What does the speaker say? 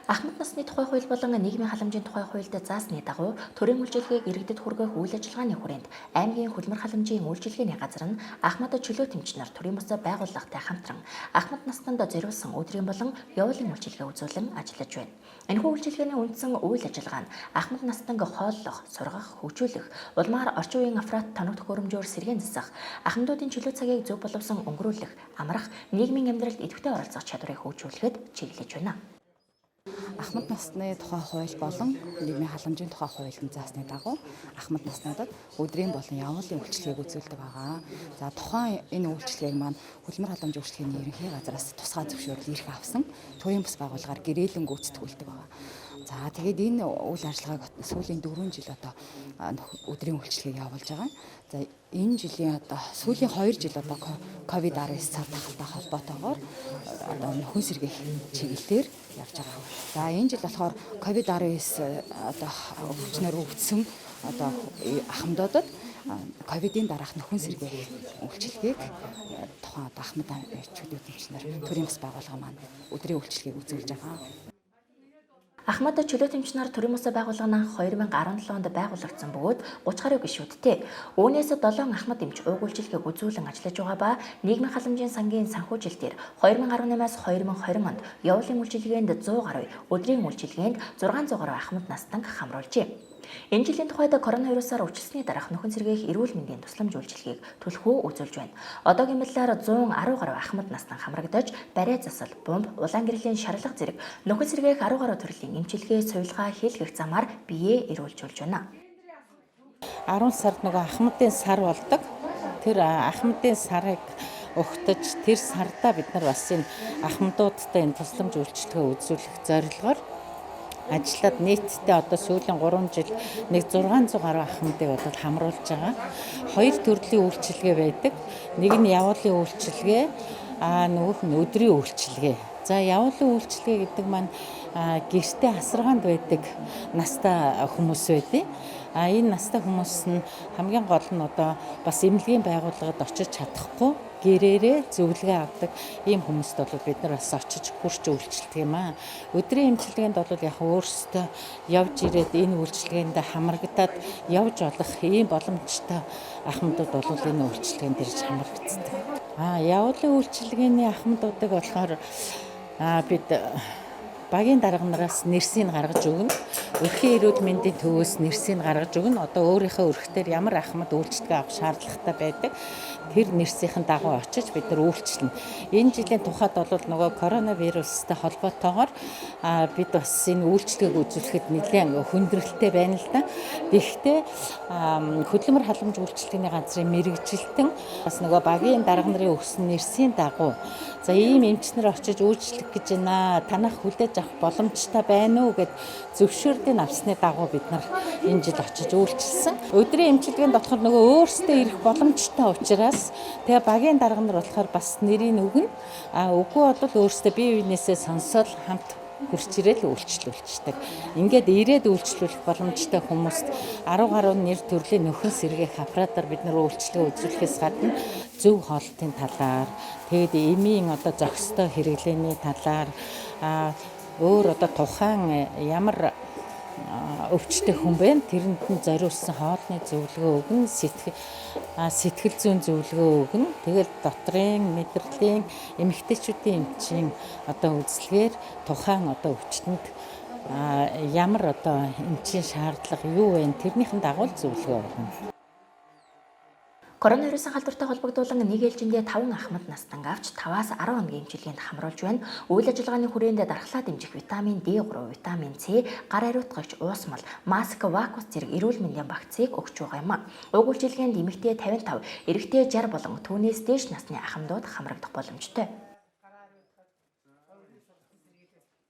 Ахмад насны тухай хууль болон нийгмийн халамжийн тухай хуульд заасны дагуу төрийн үйлчилгээг иргэдэд хүргэх үйл ажиллагааны хүрээнд аймгийн хөдөлмөр халамжийн үйлчилгээний газар нь Ахмад чөлөө тэмчнэр төрийн бус байгууллагатай хамтран Ахмад настанд зориулсан өдрийн болон явуулын үйлчилгээ үзүүлэн ажиллаж байна. Энэхүү үйлчилгээний үндсэн үйл ажиллагаа нь Ахмад настанг хооллох, сургах, хөгжүүлэх, улмаар орчин үеийн афрат тоног төхөөрөмжөөр сэргээн засах, ахмадуудын чөлөө цагийг зөв боловсон өнгөрүүлэх, амрах, нийгмийн амьдралд идэвхтэй оролцох чадварыг хөгжүүлэхэд чиглэж байна. Ахмад насны тухай хууль болон нийгмийн халамжийн тухай хуулийн заасны дагуу Ахмад наснуудад өдрийн болон явуулын үйлчилгээг үзүүлдэг байгаа. За тухайн энэ үйлчилгээг маань хөдөлмөр халамж үйлчилгээний ерөнхий газраас тусгай зөвшөөрөл ирэх авсан төрийн бас байгууллагаар гэрээлэн гүйцэтгүүлдэг байгаа. За тэгээд энэ үйл ажиллагааг сүүлийн 4 жил одоо өдрийн үйлчилгээг явуулж байгаа. За энэ жилийн одоо сүүлийн 2 жил одоо ковид-19 цар тахалтай холбоотойгоор одоо нөхөн сэргээх чиглэлээр явж байгаа. За энэ жил болохоор ковид-19 одоо өвчнөр өвдсөн одоо ахмадуудад ковидын дараах нөхөн сэргээх үйлчилгээг тухайн ахмад чөлөө тэмчнэр төрийн бас байгууллага маань өдрийн үйлчилгээг үзүүлж байгаа. Ахмад чөлөө тэмчнэр төрийн бус байгууллага нь 2017 онд байгуулагдсан бөгөөд 30 гаруй гишүүдтэй. Үүнээс 7 ахмад эмч ууг үйлчилгээг үзүүлэн ажиллаж байгаа ба нийгмийн халамжийн сангийн санхүүжилтээр 2018-аас 2020 онд явуулын үйлчилгээнд 100 гаруй, өдрийн үйлчилгээнд 600 гаруй ахмад настанг хамруулжээ. Энэ жилийн тухайд коронавирусаар өвчлсөний дараах нөхөн сэргээх эрүүл мэндийн тусламж үйлчилгээг түлхүү үзүүлж байна. Одоогийн байдлаар 110 гаруй ахмад настан хамрагдаж, барай засал, бомб, улаан гэрлийн шарлах зэрэг нөхөн сэргээх 10 гаруй төрлийн эмчилгээ, сувилгаа хийлгэх замаар биеэ эрүүлжүүлж байна. 10 сард нөгөө ахмадын сар болдог. Тэр ахмадын сарыг өгтөж тэр сардаа бид нар бас энэ ахмадуудтай энэ тусламж үйлчилгээ үзүүлэх зорилгоор ажиллаад нийтдээ одоо сүүлийн 3 жил нэг 600 гаруй ахмадыг одоо хамруулж байгаа. 2 төрлийн үйлчилгээ байдаг. Нэг нь явуулын үйлчилгээ, нөгөөх нь өдрийн үйлчилгээ. За явуулын үйлчилгээ гэдэг маань гэртээ асаргаанд байдаг настай хүмүүс байдаг. Энэ настай хүмүүс нь хамгийн гол нь одоо бас эмнэлгийн байгууллагад очиж чадахгүй гэрээрээ зөвлөгөө авдаг ийм хүмүүст бол бид нар бас очиж хүрч үйлчилдэг юм аа. Өдрийн эмчилгээнд бол яг өөрсдөө явж ирээд энэ үйлчилгээнд хамрагдаад явж болох ийм боломжтой ахмадууд бол энэ үйлчилгээнд ирж хамрагддаг. Явуулын үйлчилгээний ахмадуудыг болохоор бид багийн дарга нараас нэрсийг гаргаж өгнө. Өрхийн эрүүл мэндийн төвөөс нэрсийг гаргаж өгнө. Одоо өөрийнхөө өрхтөр ямар ахмад үйлчилгээ авах шаардлагатай байдаг. Тэр нэрсийн дагуу очиж бид нар үйлчилнэ. Энэ жилийн тухайд бол нөгөө коронавирустай холбоотойгоор бид бас энэ үйлчилгээг үзүүлэхэд нэлээд хүндрэлтэй байна л да. Гэхдээ хөдөлмөр халамж үйлчилгээний газрын мэрэгжилтэн бас нөгөө багийн дарга нарын өгсөн нэрсийн дагуу за ийм эмчнэр очиж үйлчлэх гэж байна. Танах хүлээж авах боломжтой байна уу гэд зөвшөөрлийг авсны дагуу бид нар энэ жил очиж үйлчилсэн. Өдрийн эмчилгээнд болохоор нөгөө өөрсдөө ирэх боломжтой учраас тэгээ багийн дарга нар болохоор бас нэрийг өгнө. Үгүй бол өөрсдөө бие биенээсээ сонсоод хамт хурц ирээл үйлчлүүлчихдэг. Ингээд ирээд үйлчлүүлэх боломжтой хүмүүст 10 гаруй нэр төрлийн нөхөн сэргээх аппаратаар бид нар үйлчлэгээ үзүүлэхээс гадна зөв хоолтын талаар тэгээд эмийн одоо зохистой хэрэглээний талаар өөр одоо тухайн ямар өвчтэй хүн бэ? Тэрэнд нь зориулсан хоолны зөвлөгөө өгнө, сэтгэл зүйн зөвлөгөө өгнө. Тэгэл дотрын мэдрэлийн эмэгтэйчүүдийн эмчийн одоо үзлэгээр тухайн одоо өвчтөнд ямар одоо эмчийн шаардлага юу вэ? Тэрнийхэн дагуу зөвлөгөө өгнө. Коронавирусын халдвартай холбогдуулан нэг ээлжиндээ 5 ахмад настан авч 5-аас 10 хоногийн эмчилгээнд хамруулж байна. Үйл ажиллагааны хүрээнд дархлаа дэмжих витамин D3, витамин C, гар ариутгагч, уус мал, маск, вакус зэрэг эрүүл мэндийн багцыг өгч байгаа юм. Уг үйлчилгээнд эмэгтэй 55, эрэгтэй 60 болон түүнээс дээш насны ахмадууд хамрагдах боломжтой.